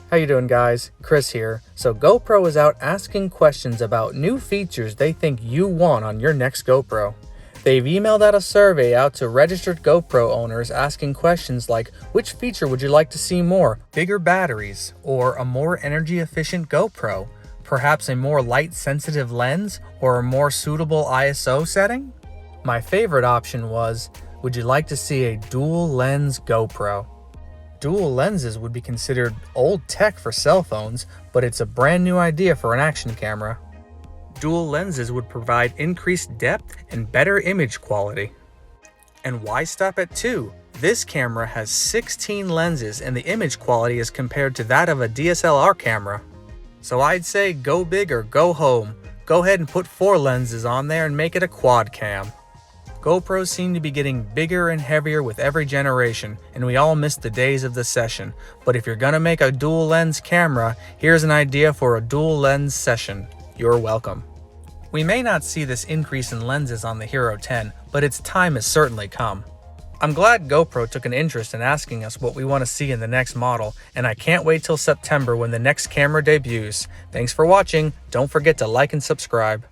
How you doing, guys? Chris here. So GoPro is out asking questions about new features they think you want on your next GoPro. They've emailed out a survey out to registered GoPro owners asking questions like, which feature would you like to see more? Bigger batteries, or a more energy efficient GoPro? Perhaps a more light sensitive lens, or a more suitable ISO setting? My favorite option was, would you like to see a dual lens GoPro? Dual lenses would be considered old tech for cell phones, but it's a brand new idea for an action camera. Dual lenses would provide increased depth and better image quality. And why stop at 2? This camera has 16 lenses and the image quality is compared to that of a DSLR camera. So I'd say go big or go home. Go ahead and put 4 lenses on there and make it a quad cam. GoPros seem to be getting bigger and heavier with every generation, and we all miss the days of the session. But if you're gonna make a dual lens camera, here's an idea for a dual lens session. You're welcome. We may not see this increase in lenses on the Hero 10, but its time has certainly come. I'm glad GoPro took an interest in asking us what we want to see in the next model, and I can't wait till September when the next camera debuts. Thanks for watching. Don't forget to like and subscribe.